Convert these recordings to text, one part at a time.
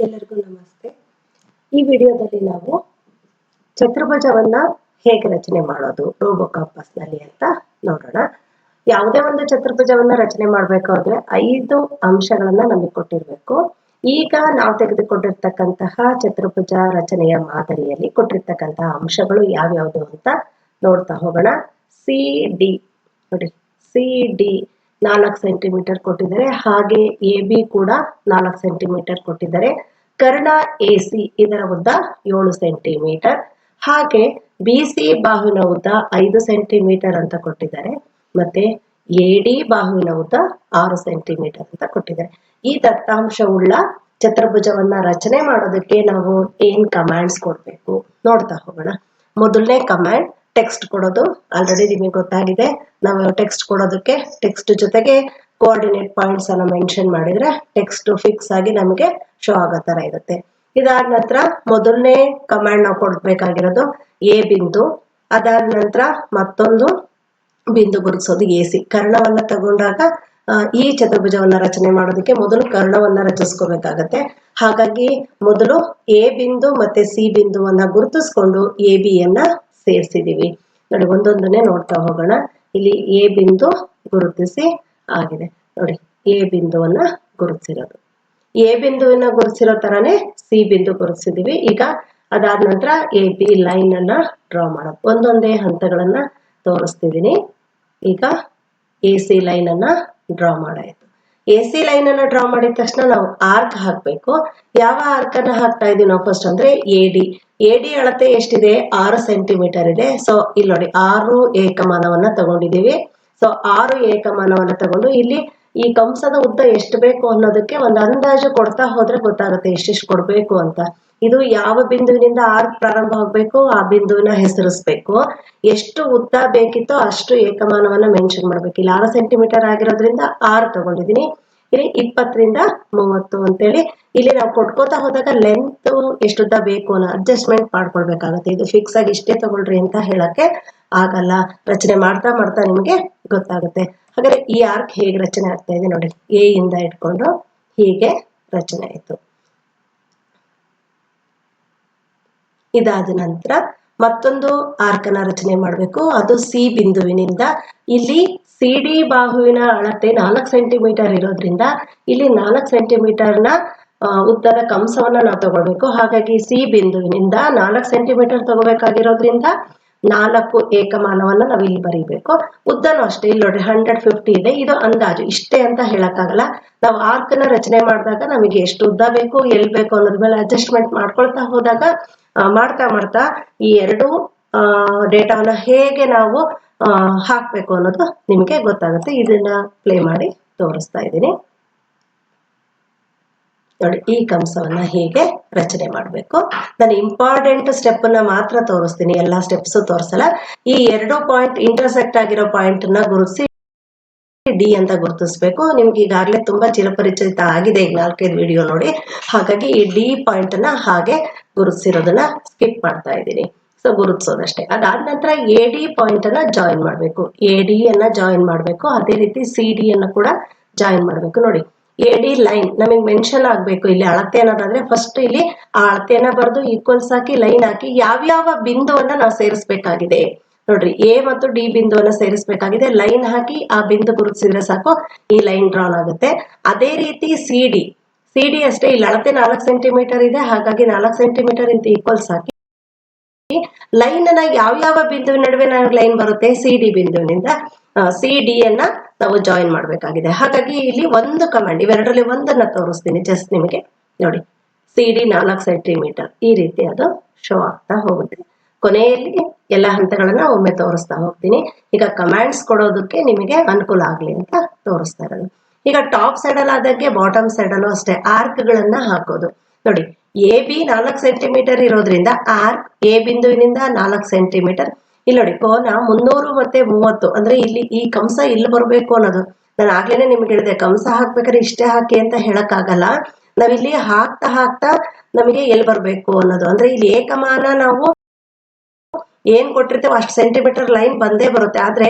ಎಲ್ಲರಿಗೂ ನಮಸ್ತೆ. ಈ ವಿಡಿಯೋದಲ್ಲಿ ನಾವು ಚತುರ್ಭುಜವನ್ನ ಹೇಗೆ ರಚನೆ ಮಾಡೋದು ರೋಬೋ ಕಾಂಪಾಸ್ ನಲ್ಲಿ ಅಂತ ನೋಡೋಣ. ಯಾವುದೇ ಒಂದು ಚತುರ್ಭುಜವನ್ನ ರಚನೆ ಮಾಡಬೇಕಾದ್ರೆ 5 ಅಂಶಗಳನ್ನ ನಮಗೆ ಕೊಟ್ಟಿರಬೇಕು. ಈಗ ನಾವು ತೆಗೆದುಕೊಂಡಿರ್ತಕ್ಕಂತಹ ಚತುರ್ಭುಜ ರಚನೆಯ ಮಾದರಿಯಲ್ಲಿ ಕೊಟ್ಟಿರ್ತಕ್ಕಂತಹ ಅಂಶಗಳು ಯಾವ್ಯಾವುದು ಅಂತ ನೋಡ್ತಾ ಹೋಗೋಣ. ಸಿ ಡಿ ನೋಡಿ, ಸಿ ಡಿ 4 ಸೆಂಟಿಮೀಟರ್ ಕೊಟ್ಟಿದ್ದಾರೆ. ಹಾಗೆ ಎ ಬಿ ಕೂಡ 4 ಸೆಂಟಿಮೀಟರ್ ಕೊಟ್ಟಿದ್ದಾರೆ. ಕರ್ಣ ಎ ಸಿ ಇದರ ಉದ್ದ 7 ಸೆಂಟಿಮೀಟರ್. ಹಾಗೆ ಬಿ ಸಿ ಬಾಹುವಿನ ಉದ್ದ 5 ಸೆಂಟಿಮೀಟರ್ ಅಂತ ಕೊಟ್ಟಿದ್ದಾರೆ. ಮತ್ತೆ ಎ ಡಿ ಬಾಹುವಿನ ಉದ್ದ 6 ಸೆಂಟಿಮೀಟರ್ ಅಂತ ಕೊಟ್ಟಿದ್ದಾರೆ. ಈ ದತ್ತಾಂಶವುಳ್ಳ ಚತುರ್ಭುಜವನ್ನ ರಚನೆ ಮಾಡೋದಕ್ಕೆ ನಾವು ಏನ್ ಕಮಾಂಡ್ಸ್ ಕೊಡ್ಬೇಕು ನೋಡ್ತಾ ಹೋಗೋಣ. ಮೊದಲನೇ ಕಮಾಂಡ್ ಟೆಕ್ಸ್ಟ್ ಕೊಡೋದು. ಆಲ್ರೆಡಿ ನಿಮಗೆ ಗೊತ್ತಾಗಿದೆ. ನಾವು ಟೆಕ್ಸ್ಟ್ ಕೊಡೋದಕ್ಕೆ ಟೆಕ್ಸ್ಟ್ ಜೊತೆಗೆ ಕೋಆರ್ಡಿನೇಟ್ ಪಾಯಿಂಟ್ಸ್ ಅನ್ನ ಮೆನ್ಷನ್ ಮಾಡಿದ್ರೆ ಟೆಕ್ಸ್ಟ್ ಫಿಕ್ಸ್ ಆಗಿ ನಮಗೆ ಶೋ ಆಗೋ ತರ ಇರುತ್ತೆ. ಇದಾದ ನಂತರ ಮೊದಲನೇ ಕಮಾಂಡ್ ನಾವು ಕೊಡ್ಬೇಕಾಗಿರೋದು ಎ ಬಿಂದು. ಅದಾದ ನಂತರ ಮತ್ತೊಂದು ಬಿಂದು ಗುರುತಿಸೋದು ಎ ಸಿ. ಕರ್ಣವನ್ನ ತಗೊಂಡಾಗ ಈ ಚತುರ್ಭುಜವನ್ನ ರಚನೆ ಮಾಡೋದಕ್ಕೆ ಮೊದಲು ಕರ್ಣವನ್ನ ರಚಿಸ್ಕೋಬೇಕಾಗತ್ತೆ. ಹಾಗಾಗಿ ಮೊದಲು ಎ ಬಿಂದು ಮತ್ತೆ ಸಿ ಬಿಂದುವನ್ನ ಗುರುತಿಸ್ಕೊಂಡು ಎ ಬಿ ಯನ್ನ ಸೇರಿಸಿದೀವಿ. ನೋಡಿ, ಒಂದೊಂದನ್ನೇ ನೋಡ್ತಾ ಹೋಗೋಣ. ಇಲ್ಲಿ ಎ ಬಿಂದು ಗುರುತಿಸಿ ಆಗಿದೆ. ನೋಡಿ, ಎ ಬಿಂದುವನ್ನ ಗುರುತಿಸಿರೋದು. ಎ ಬಿಂದುವಿನ ಗುರುತಿಸಿರೋ ತರಾನೇ ಸಿ ಬಿಂದು ಗುರುತಿಸಿದೀವಿ. ಈಗ ಅದಾದ ನಂತರ ಎ ಬಿ ಲೈನ್ ಅನ್ನ ಡ್ರಾ ಮಾಡೋದು. ಒಂದೊಂದೇ ಹಂತಗಳನ್ನ ತೋರಿಸ್ತಿದ್ದೀನಿ. ಈಗ ಎ ಸಿ ಲೈನ್ ಅನ್ನ ಡ್ರಾ ಮಾಡಾಯ್ತು. ಎ ಸಿ ಲೈನ್ ಅನ್ನ ಡ್ರಾ ಮಾಡಿದ ತಕ್ಷಣ ನಾವು ಆರ್ಕ್ ಹಾಕ್ಬೇಕು. ಯಾವ ಆರ್ಕ್ ಅನ್ನ ಹಾಕ್ತಾ ಇದೀವಿ ನಾವು ಫಸ್ಟ್ ಅಂದ್ರೆ ಎ ಡಿ. ಎ ಡಿ ಅಳತೆ ಎಷ್ಟಿದೆ? 6 ಸೆಂಟಿಮೀಟರ್ ಇದೆ. ಸೊ ಇಲ್ಲಿ ನೋಡಿ, 6 ಏಕಮಾನವನ್ನ ತಗೊಂಡಿದೀವಿ. ಸೊ 6 ಏಕಮಾನವನ್ನ ತಗೊಂಡು ಇಲ್ಲಿ ಈ ಕಂಸದ ಉದ್ದ ಎಷ್ಟು ಬೇಕು ಅನ್ನೋದಕ್ಕೆ ಒಂದು ಅಂದಾಜು ಕೊಡ್ತಾ ಹೋದ್ರೆ ಗೊತ್ತಾಗುತ್ತೆ ಎಷ್ಟೆಷ್ಟು ಕೊಡ್ಬೇಕು ಅಂತ. ಇದು ಯಾವ ಬಿಂದುವಿನಿಂದ ಆರ್ಕ್ ಪ್ರಾರಂಭ ಆಗ್ಬೇಕು ಆ ಬಿಂದುವಿನ ಹೆಸರಿಸ್ಬೇಕು. ಎಷ್ಟು ಉದ್ದ ಬೇಕಿತ್ತೋ ಅಷ್ಟು ಏಕಮಾನವನ್ನ ಮೆನ್ಷನ್ ಮಾಡ್ಬೇಕು. ಇಲ್ಲಿ 6 ಸೆಂಟಿಮೀಟರ್ ಆಗಿರೋದ್ರಿಂದ 6 ತಗೊಂಡಿದ್ದೀನಿ. ಇಲ್ಲಿ 20 ರಿಂದ 30 ಅಂತೇಳಿ ಇಲ್ಲಿ ನಾವು ಕೊಟ್ಕೋತಾ ಹೋದಾಗ ಲೆಂತ್ ಎಷ್ಟುದ್ದ ಬೇಕು ಅನ್ನೋ ಅಡ್ಜಸ್ಟ್ಮೆಂಟ್ ಮಾಡ್ಕೊಳ್ಬೇಕಾಗತ್ತೆ. ಇದು ಫಿಕ್ಸ್ ಆಗಿ ಇಷ್ಟೇ ತಗೊಳ್ರಿ ಅಂತ ಹೇಳಕ್ಕೆ ಆಗಲ್ಲ. ರಚನೆ ಮಾಡ್ತಾ ಮಾಡ್ತಾ ನಿಮಗೆ ಗೊತ್ತಾಗುತ್ತೆ. ಹಾಗಾದ್ರೆ ಈ ಆರ್ಕ್ ಹೇಗೆ ರಚನೆ ಆಗ್ತಾ ಇದೆ ನೋಡಿ. ಎ ಇಂದ ಇಟ್ಕೊಂಡು ಹೀಗೆ ರಚನೆ ಆಯ್ತು. ಇದಾದ ನಂತರ ಮತ್ತೊಂದು ಆರ್ಕ್ ಅನ್ನ ರಚನೆ ಮಾಡಬೇಕು. ಅದು ಸಿ ಬಿಂದುವಿನಿಂದ ಇಲ್ಲಿ ಸಿ ಡಿ ಬಾಹುವಿನ ಅಳತೆ 4 ಸೆಂಟಿಮೀಟರ್ ಇರೋದ್ರಿಂದ ಇಲ್ಲಿ 4 ಸೆಂಟಿಮೀಟರ್ನ ಉದ್ದದ ಕಂಸವನ್ನ ನಾವು ತಗೊಳ್ಬೇಕು. ಹಾಗಾಗಿ ಸಿ ಬಿಂದುವಿನಿಂದ 4 ಸೆಂಟಿಮೀಟರ್ ತಗೋಬೇಕಾಗಿರೋದ್ರಿಂದ 4 ಏಕಮಾನವನ್ನ ನಾವು ಇಲ್ಲಿ ಬರೀಬೇಕು. ಉದ್ದನೂ ಅಷ್ಟೇ. ಇಲ್ಲಿ ನೋಡಿ 150 ಇದೆ. ಇದು ಅಂದಾಜು, ಇಷ್ಟೇ ಅಂತ ಹೇಳಕ್ಕಾಗಲ್ಲ. ನಾವು ಆರ್ಕ್ ನ ರಚನೆ ಮಾಡಿದಾಗ ನಮಗೆ ಎಷ್ಟು ಉದ್ದ ಬೇಕು ಎಲ್ಲಿ ಬೇಕು ಅನ್ನೋದ್ರ ಮೇಲೆ ಅಡ್ಜಸ್ಟ್ಮೆಂಟ್ ಮಾಡ್ಕೊಳ್ತಾ ಹೋದಾಗ ಮಾಡ್ತಾ ಮಾಡ್ತಾ ಈ ಎರಡು ಡೇಟಾವನ್ನ ಹೇಗೆ ನಾವು ಹಾಕ್ಬೇಕು ಅನ್ನೋದು ನಿಮಗೆ ಗೊತ್ತಾಗುತ್ತೆ. ಇದನ್ನ ಪ್ಲೇ ಮಾಡಿ ತೋರಿಸ್ತಾ ಇದ್ದೀನಿ ನೋಡಿ. ಈ ಕಂಸವನ್ನ ಹೇಗೆ ರಚನೆ ಮಾಡಬೇಕು. ನಾನು ಇಂಪಾರ್ಟೆಂಟ್ ಸ್ಟೆಪ್ ಅನ್ನ ಮಾತ್ರ ತೋರಿಸ್ತೀನಿ, ಎಲ್ಲಾ ಸ್ಟೆಪ್ಸ್ ತೋರಿಸಲ್ಲ. ಈ 2 ಪಾಯಿಂಟ್ ಇಂಟರ್ಸೆಕ್ಟ್ ಆಗಿರೋ ಪಾಯಿಂಟ್ ನ ಗುರುತಿಸಿ ಡಿ ಅಂತ ಗುರುತಿಸ್ಬೇಕು. ನಿಮ್ಗೆ ಈಗಾಗಲೇ ತುಂಬಾ ಚಿರಪರಿಚಿತ ಆಗಿದೆ ಈಗ 4-5 ವಿಡಿಯೋ ನೋಡಿ. ಹಾಗಾಗಿ ಈ ಡಿ ಪಾಯಿಂಟ್ ಅನ್ನ ಹಾಗೆ ಗುರುತಿಸಿರೋದನ್ನ ಸ್ಕಿಪ್ ಮಾಡ್ತಾ ಇದ್ದೀನಿ. ಸೊ ಗುರುತಿಸೋದಷ್ಟೇ. ಅದಾದ ನಂತರ ಎ ಡಿ ಪಾಯಿಂಟ್ ಅನ್ನ ಜಾಯಿನ್ ಮಾಡಬೇಕು. ಎ ಡಿ ಅನ್ನ ಜಾಯಿನ್ ಮಾಡಬೇಕು. ಅದೇ ರೀತಿ ಸಿ ಡಿ ಅನ್ನ ಕೂಡ ಜಾಯಿನ್ ಮಾಡಬೇಕು. ನೋಡಿ, ಎ ಡಿ ಲೈನ್ ನಮಗೆ ಮೆನ್ಷನ್ ಆಗ್ಬೇಕು. ಇಲ್ಲಿ ಅಳತೆ ಅನ್ನೋದಾದ್ರೆ ಫಸ್ಟ್ ಇಲ್ಲಿ ಆ ಅಳತೆಯನ್ನ ಬರೆದು ಈಕ್ವಲ್ಸ್ ಹಾಕಿ ಲೈನ್ ಹಾಕಿ ಯಾವ್ಯಾವ ಬಿಂದುವನ್ನ ನಾವು ಸೇರಿಸಬೇಕಾಗಿದೆ ನೋಡ್ರಿ. ಎ ಮತ್ತು ಡಿ ಬಿಂದುವನ್ನ ಸೇರಿಸಬೇಕಾಗಿದೆ. ಲೈನ್ ಹಾಕಿ ಆ ಬಿಂದು ಗುರುತಿಸಿದ್ರೆ ಸಾಕು, ಈ ಲೈನ್ ಡ್ರಾನ್ ಆಗುತ್ತೆ. ಅದೇ ರೀತಿ ಸಿ ಡಿ ಅಷ್ಟೇ. ಇಲ್ಲಿ ಅಳತೆ 4 ಸೆಂಟಿಮೀಟರ್ ಇದೆ. ಹಾಗಾಗಿ 4 ಸೆಂಟಿಮೀಟರ್ ಇಂತ ಈಕ್ವಲ್ಸ್ ಹಾಕಿ ಲೈನ್ ಅನ್ನ ಯಾವ ಬಿಂದುವಿನ ನಡುವೆ ಲೈನ್ ಬರುತ್ತೆ? ಸಿ ಡಿ ಬಿಂದುವಿನಿಂದ ಸಿ ಡಿ ಅನ್ನ ನಾವು ಜಾಯಿನ್ ಮಾಡಬೇಕಾಗಿದೆ. ಹಾಗಾಗಿ ಇಲ್ಲಿ ಒಂದು ಕಮಾಂಡ್, ಇವೆರಡರಲ್ಲಿ ಒಂದನ್ನ ತೋರಿಸ್ತೀನಿ ಜಸ್ಟ್ ನಿಮಗೆ ನೋಡಿ. ಸಿ ಡಿ 4 ಸೆಂಟಿಮೀಟರ್ ಈ ರೀತಿ ಅದು ಶೋ ಆಗ್ತಾ ಹೋಗುತ್ತೆ. ಕೊನೆಯಲ್ಲಿ ಎಲ್ಲ ಹಂತಗಳನ್ನ ಒಮ್ಮೆ ತೋರಿಸ್ತಾ ಹೋಗ್ತೀನಿ. ಈಗ ಕಮಾಂಡ್ಸ್ ಕೊಡೋದಕ್ಕೆ ನಿಮಗೆ ಅನುಕೂಲ ಆಗ್ಲಿ ಅಂತ ತೋರಿಸ್ತಾ ಇರೋದು. ಈಗ ಟಾಪ್ ಸೈಡ್ ಅಲ್ಲಿ ಆದಾಗೆ ಬಾಟಮ್ ಸೈಡ್ ಅಲ್ಲೂ ಅಷ್ಟೇ ಆರ್ಕ್ ಗಳನ್ನ ಹಾಕೋದು. ನೋಡಿ, ಎ ಬಿ 4 ಸೆಂಟಿಮೀಟರ್ ಇರೋದ್ರಿಂದ ಆರ್ಕ್ ಎ ಬಿಂದುವಿನಿಂದ 4 ಸೆಂಟಿಮೀಟರ್. ಇಲ್ಲಿ ನೋಡಿ, ಕೋನ 300 ಮತ್ತೆ 30 ಅಂದ್ರೆ ಇಲ್ಲಿ ಈ ಕಂಸ ಇಲ್ಲಿ ಬರಬೇಕು ಅನ್ನೋದು. ನಾನು ಆಗ್ಲೇನೆ ನಿಮ್ಗೆ ಹೇಳಿದೆ, ಕಂಸ ಹಾಕ್ಬೇಕಾದ್ರೆ ಇಷ್ಟೇ ಹಾಕಿ ಅಂತ ಹೇಳಕ್ಕಾಗಲ್ಲ. ನಾವಿಲ್ಲಿ ಹಾಕ್ತಾ ಹಾಕ್ತಾ ನಮಗೆ ಎಲ್ಲಿ ಬರ್ಬೇಕು ಅನ್ನೋದು. ಅಂದ್ರೆ ಇಲ್ಲಿ ಏಕಮಾನ ನಾವು ಏನ್ ಕೊಟ್ಟಿರ್ತೇವೆ ಅಷ್ಟು ಸೆಂಟಿಮೀಟರ್ ಲೈನ್ ಬಂದೇ ಬರುತ್ತೆ. ಆದ್ರೆ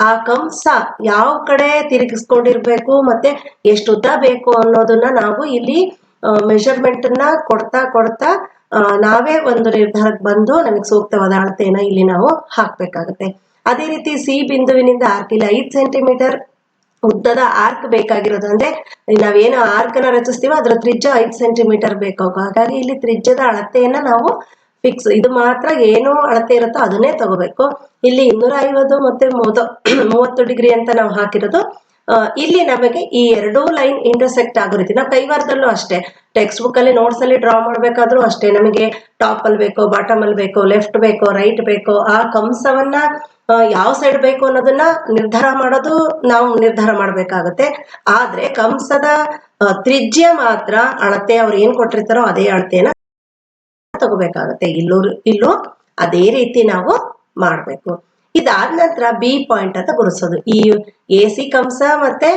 ಆ ಕಂಸ ಯಾವ ಕಡೆ ತಿರುಗಿಸ್ಕೊಂಡಿರ್ಬೇಕು ಮತ್ತೆ ಎಷ್ಟು ಉದ್ದ ಬೇಕು ಅನ್ನೋದನ್ನ ನಾವು ಇಲ್ಲಿ ಮೆಷರ್ಮೆಂಟ್ ನ ಕೊಡ್ತಾ ಕೊಡ್ತಾ ನಾವೇ ಒಂದು ನಿರ್ಧಾರಕ್ಕೆ ಬಂದು ನಮಗೆ ಸೂಕ್ತವಾದ ಅಳತೆಯನ್ನ ಇಲ್ಲಿ ನಾವು ಹಾಕ್ಬೇಕಾಗುತ್ತೆ. ಅದೇ ರೀತಿ ಸಿ ಬಿಂದುವಿನಿಂದ ಆರ್ಕ್ ಇಲ್ಲಿ 5 ಸೆಂಟಿಮೀಟರ್ ಉದ್ದದ ಆರ್ಕ್ ಬೇಕಾಗಿರೋದು. ಅಂದ್ರೆ ನಾವೇನು ಆರ್ಕ್ ನ ರಚಿಸ್ತೀವೋ ಅದರ ತ್ರಿಜ್ಯ 5 ಸೆಂಟಿಮೀಟರ್ ಬೇಕು. ಹಾಗಾಗಿ ಇಲ್ಲಿ ತ್ರಿಜ್ಯದ ಅಳತೆಯನ್ನ ನಾವು ಫಿಕ್ಸ್, ಇದು ಮಾತ್ರ ಏನು ಅಳತೆ ಇರುತ್ತೋ ಅದನ್ನೇ ತಗೋಬೇಕು. ಇಲ್ಲಿ 250 ಮತ್ತೆ 30 ಡಿಗ್ರಿ ಅಂತ ನಾವು ಹಾಕಿರೋದು. ಇಲ್ಲಿ ನಮಗೆ ಈ ಎರಡೂ ಲೈನ್ ಇಂಟರ್ಸೆಕ್ಟ್ ಆಗೋ ರೀತಿ ನಾವು ಕೈವಾರದಲ್ಲೂ ಅಷ್ಟೇ, ಟೆಕ್ಸ್ಟ್ ಬುಕ್ ಅಲ್ಲಿ ನೋಟ್ಸ್ ಅಲ್ಲಿ ಡ್ರಾ ಮಾಡ್ಬೇಕಾದ್ರೂ ಅಷ್ಟೇ, ನಮಗೆ ಟಾಪ್ ಅಲ್ಲಿ ಬೇಕೋ ಬಾಟಮ್ ಅಲ್ಲಿ ಬೇಕೋ ಲೆಫ್ಟ್ ಬೇಕೋ ರೈಟ್ ಬೇಕೋ ಆ ಕಂಸವನ್ನ ಯಾವ ಸೈಡ್ ಬೇಕು ಅನ್ನೋದನ್ನ ನಿರ್ಧಾರ ಮಾಡೋದು ನಾವು ನಿರ್ಧಾರ ಮಾಡ್ಬೇಕಾಗತ್ತೆ. ಆದ್ರೆ ಕಂಸದ ತ್ರಿಜ್ಯ ಮಾತ್ರ ಅಳತೆ ಅವ್ರು ಏನ್ ಕೊಟ್ಟಿರ್ತಾರೋ ಅದೇ ಅಳತೆಯನ್ನ ತಗೋಬೇಕಾಗತ್ತೆ. ಇಲ್ಲೂ ಅದೇ ರೀತಿ ನಾವು ಮಾಡ್ಬೇಕು. ಇದಾದ ನಂತರ ಬಿ ಪಾಯಿಂಟ್ ಅಂತ ಗುರುತಿಸೋದು. ಈ ಎ ಸಿ ಕಂಸ ಮತ್ತೆ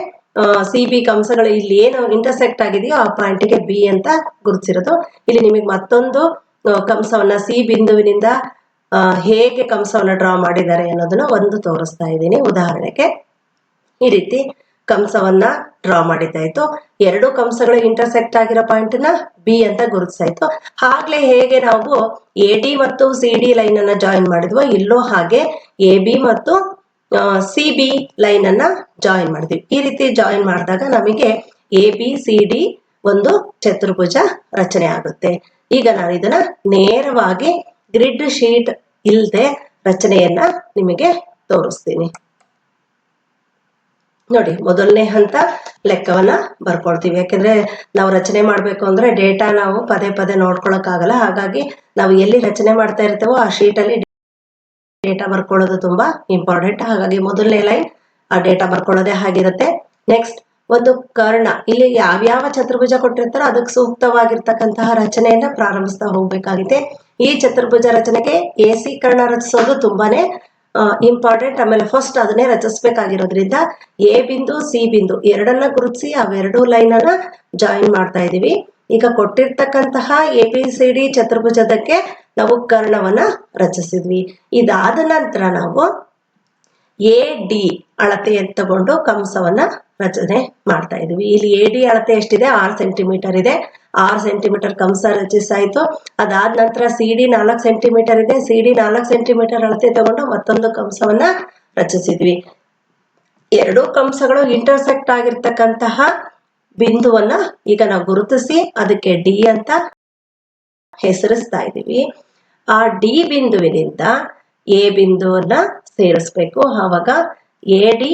ಸಿ ಬಿ ಕಂಸಗಳು ಇಲ್ಲಿ ಏನು ಇಂಟರ್ಸೆಕ್ಟ್ ಆಗಿದೆಯೋ ಆ ಪಾಯಿಂಟ್ಗೆ ಬಿ ಅಂತ ಗುರುತಿಸಿರೋದು. ಇಲ್ಲಿ ನಿಮಗೆ ಮತ್ತೊಂದು ಕಂಸವನ್ನ ಸಿ ಬಿಂದುವಿನಿಂದ ಹೇಗೆ ಕಂಸವನ್ನ ಡ್ರಾ ಮಾಡಿದ್ದಾರೆ ಅನ್ನೋದನ್ನ ಒಂದು ತೋರಿಸ್ತಾ ಇದ್ದೀನಿ. ಉದಾಹರಣೆಗೆ ಈ ರೀತಿ ಕಂಸವನ್ನ ಡ್ರಾ ಮಾಡಿದ್ದಾಯ್ತು. ಎರಡು ಕಂಸಗಳು ಇಂಟರ್ಸೆಕ್ಟ್ ಆಗಿರೋ ಪಾಯಿಂಟ್ ನ ಬಿ ಅಂತ ಗುರುತಿಸಾಯ್ತು. ಆಗ್ಲೇ ಹೇಗೆ ನಾವು ಎ ಡಿ ಮತ್ತು ಸಿ ಡಿ ಲೈನ್ ಅನ್ನ ಜಾಯಿನ್ ಮಾಡಿದ್ವೋ ಇಲ್ಲೂ ಹಾಗೆ ಎ ಬಿ ಮತ್ತು ಸಿ ಬಿ ಲೈನ್ ಅನ್ನ ಜಾಯಿನ್ ಮಾಡಿದ್ವಿ. ಈ ರೀತಿ ಜಾಯಿನ್ ಮಾಡಿದಾಗ ನಮಗೆ ಎ ಬಿ ಸಿ ಡಿ ಒಂದು ಚತುರ್ಭುಜ ರಚನೆ ಆಗುತ್ತೆ. ಈಗ ನಾನು ಇದನ್ನ ನೇರವಾಗಿ ಗ್ರಿಡ್ ಶೀಟ್ ಇಲ್ಲದೆ ರಚನೆಯನ್ನ ನಿಮಗೆ ತೋರಿಸ್ತೀನಿ. ನೋಡಿ, ಮೊದಲನೇ ಹಂತ ಲೆಕ್ಕವನ್ನ ಬರ್ಕೊಳ್ತೀವಿ. ಯಾಕೆಂದ್ರೆ ನಾವು ರಚನೆ ಮಾಡ್ಬೇಕು ಅಂದ್ರೆ ಡೇಟಾ ನಾವು ಪದೇ ಪದೇ ನೋಡ್ಕೊಳಕ್ ಆಗಲ್ಲ. ಹಾಗಾಗಿ ನಾವು ಎಲ್ಲಿ ರಚನೆ ಮಾಡ್ತಾ ಇರ್ತೇವೋ ಆ ಶೀಟ್ ಅಲ್ಲಿ ಡೇಟಾ ಬರ್ಕೊಳ್ಳೋದು ತುಂಬಾ ಇಂಪಾರ್ಟೆಂಟ್. ಹಾಗಾಗಿ ಮೊದಲನೇ ಲೈನ್ ಆ ಡೇಟಾ ಬರ್ಕೊಳ್ಳೋದೇ ಆಗಿರುತ್ತೆ. ನೆಕ್ಸ್ಟ್ ಒಂದು ಕರ್ಣ, ಇಲ್ಲಿ ಯಾವ್ಯಾವ ಚತುರ್ಭುಜ ಕೊಟ್ಟಿರ್ತಾರೋ ಅದಕ್ಕೆ ಸೂಕ್ತವಾಗಿರ್ತಕ್ಕಂತಹ ರಚನೆಯನ್ನ ಪ್ರಾರಂಭಿಸ್ತಾ ಹೋಗ್ಬೇಕಾಗಿದೆ. ಈ ಚತುರ್ಭುಜ ರಚನೆಗೆ ಎ ಸಿ ಕರ್ಣ ರಚಿಸೋದು ತುಂಬಾನೇ ಇಂಪಾರ್ಟೆಂಟ್. ಆಮೇಲೆ ಫಸ್ಟ್ ಅದನ್ನೇ ರಚಿಸ್ಬೇಕಾಗಿರೋದ್ರಿಂದ ಎ ಬಿಂದು ಸಿ ಬಿಂದು ಎರಡನ್ನ ಗುರುತಿಸಿ ಅವೆರಡು ಲೈನ್ ಅನ್ನ ಜಾಯಿನ್ ಮಾಡ್ತಾ ಇದೀವಿ. ಈಗ ಕೊಟ್ಟಿರ್ತಕ್ಕಂತಹ ಎ ಬಿ ಸಿ ಡಿ ಚತುರ್ಭುಜದಕ್ಕೆ ನಾವು ಕರ್ಣವನ್ನ ರಚಿಸಿದ್ವಿ. ಇದಾದ ನಂತರ ನಾವು ಎ ಡಿ ಅಳತೆಯನ್ನು ತಗೊಂಡು ಕಂಸವನ್ನ ರಚನೆ ಮಾಡ್ತಾ ಇದೀವಿ. ಇಲ್ಲಿ ಎ ಡಿ ಅಳತೆ ಎಷ್ಟಿದೆ? 6 ಸೆಂಟಿಮೀಟರ್ ಇದೆ. 6 ಸೆಂಟಿಮೀಟರ್ ಕಂಸ ರಚಿಸಾಯ್ತು. ಅದಾದ ನಂತರ ಸಿ ಡಿ 4 ಸೆಂಟಿಮೀಟರ್ ಇದೆ. ಸಿ ಡಿ 4 ಸೆಂಟಿಮೀಟರ್ ಅಳತೆ ತಗೊಂಡು ಮತ್ತೊಂದು ಕಂಸವನ್ನ ರಚಿಸಿದ್ವಿ. ಎರಡೂ ಕಂಸಗಳು ಇಂಟರ್ಸೆಕ್ಟ್ ಆಗಿರ್ತಕ್ಕಂತಹ ಬಿಂದುವನ್ನ ಈಗ ನಾವು ಗುರುತಿಸಿ ಅದಕ್ಕೆ ಡಿ ಅಂತ ಹೆಸರಿಸ್ತಾ ಇದ್ದೀವಿ. ಆ ಡಿ ಬಿಂದುವಿನಿಂದ ಎ ಬಿಂದುವನ್ನ ಸೇರಿಸ್ಬೇಕು. ಆವಾಗ ಎ ಡಿ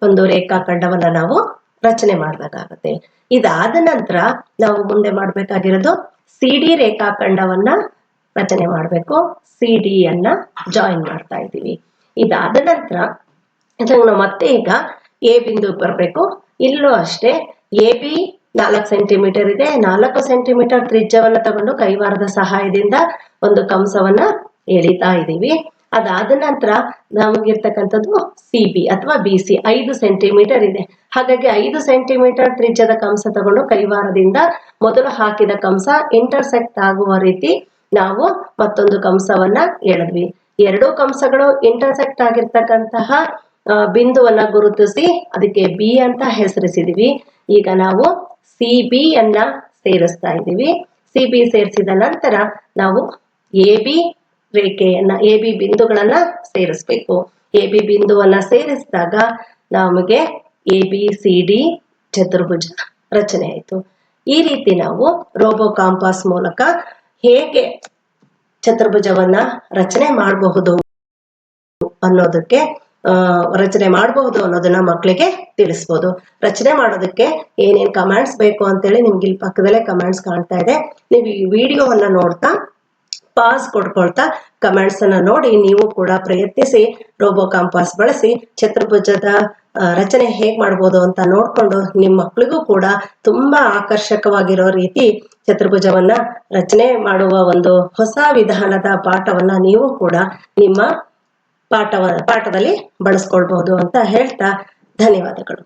ಒಂದು ರೇಖಾಖಂಡವನ್ನ ನಾವು ರಚನೆ ಮಾಡಬೇಕಾಗುತ್ತೆ. ಇದಾದ ನಂತರ ನಾವು ಮುಂದೆ ಮಾಡಬೇಕಾಗಿರೋದು ಸಿ ಡಿ ರೇಖಾಖಂಡವನ್ನ ರಚನೆ ಮಾಡಬೇಕು. ಸಿ ಡಿ ಅನ್ನ ಜಾಯಿನ್ ಮಾಡ್ತಾ ಇದ್ದೀವಿ. ಇದಾದ ನಂತರ ನಾವು ಮತ್ತೆ ಈಗ ಎ ಬಿಂದು ಬರಬೇಕು. ಇಲ್ಲೂ ಅಷ್ಟೇ ಎ ಬಿ 4 ಸೆಂಟಿಮೀಟರ್ ಇದೆ. 4 ಸೆಂಟಿಮೀಟರ್ ತ್ರಿಜ್ಯವನ್ನ ತಗೊಂಡು ಕೈವಾರದ ಸಹಾಯದಿಂದ ಒಂದು ಕಂಸವನ್ನ ಎಳಿತಾ ಇದ್ದೀವಿ. ಅದಾದ ನಂತರ ನಮಗಿರ್ತಕ್ಕಂಥದ್ದು ಸಿ ಬಿ ಅಥವಾ ಬಿ ಸಿ 5 ಸೆಂಟಿಮೀಟರ್ ಇದೆ. ಹಾಗಾಗಿ 5 ಸೆಂಟಿಮೀಟರ್ ತ್ರಿಜ್ಯದ ಕಂಸ ತಗೊಂಡು ಕೈವಾರದಿಂದ ಮೊದಲು ಹಾಕಿದ ಕಂಸ ಇಂಟರ್ಸೆಕ್ಟ್ ಆಗುವ ರೀತಿ ನಾವು ಮತ್ತೊಂದು ಕಂಸವನ್ನ ಎಳೆದ್ವಿ. ಎರಡೂ ಕಂಸಗಳು ಇಂಟರ್ಸೆಕ್ಟ್ ಆಗಿರ್ತಕ್ಕಂತಹ ಬಿಂದುವನ್ನ ಗುರುತಿಸಿ ಅದಕ್ಕೆ ಬಿ ಅಂತ ಹೆಸರಿಸಿದ್ವಿ. ಈಗ ನಾವು ಸಿ ಬಿ ಅನ್ನ ಸೇರಿಸ್ತಾ ಇದ್ದೀವಿ. ಸಿ ಬಿ ಸೇರಿಸಿದ ನಂತರ ನಾವು ಎ ಬಿ ರೇಖೆಯನ್ನ ಎ ಬಿ ಬಿಂದುಗಳನ್ನ ಸೇರಿಸ್ಬೇಕು. ಎ ಬಿ ಬಿಂದುವನ್ನ ಸೇರಿಸಿದಾಗ ನಮಗೆ ಎ ಬಿ ಸಿ ಡಿ ಚತುರ್ಭುಜ ರಚನೆ ಆಯಿತು. ಈ ರೀತಿ ನಾವು ರೋಬೋ ಕಾಂಪಾಸ್ ಮೂಲಕ ಹೇಗೆ ಚತುರ್ಭುಜವನ್ನ ರಚನೆ ಮಾಡಬಹುದು ಅನ್ನೋದನ್ನ ಮಕ್ಕಳಿಗೆ ತಿಳಿಸ್ಬೋದು. ರಚನೆ ಮಾಡೋದಕ್ಕೆ ಏನೇನ್ ಕಮಾಂಡ್ಸ್ ಬೇಕು ಅಂತೇಳಿ ನಿಮ್ಗೆ ಇಲ್ಲಿ ಪಕ್ಕದಲ್ಲೇ ಕಮಾಂಡ್ಸ್ ಕಾಣ್ತಾ ಇದೆ. ನೀವು ಈ ವಿಡಿಯೋವನ್ನ ನೋಡ್ತಾ ಪಾಸ್ ಕೊಡ್ಕೊಳ್ತಾ ಕಮೆಂಟ್ಸ್ ಅನ್ನ ನೋಡಿ ನೀವು ಕೂಡ ಪ್ರಯತ್ನಿಸಿ ರೋಬೋ ಕಾಂಪಾಸ್ ಬಳಸಿ ಚತುರ್ಭುಜದ ರಚನೆ ಹೇಗ್ ಮಾಡ್ಬೋದು ಅಂತ ನೋಡ್ಕೊಂಡು ನಿಮ್ಮ ಮಕ್ಕಳಿಗೂ ಕೂಡ ತುಂಬಾ ಆಕರ್ಷಕವಾಗಿರೋ ರೀತಿ ಚತುರ್ಭುಜವನ್ನ ರಚನೆ ಮಾಡುವ ಒಂದು ಹೊಸ ವಿಧಾನದ ಪಾಠವನ್ನ ನೀವು ಕೂಡ ನಿಮ್ಮ ಪಾಠದಲ್ಲಿ ಬಳಸ್ಕೊಳ್ಬಹುದು ಅಂತ ಹೇಳ್ತಾ ಧನ್ಯವಾದಗಳು.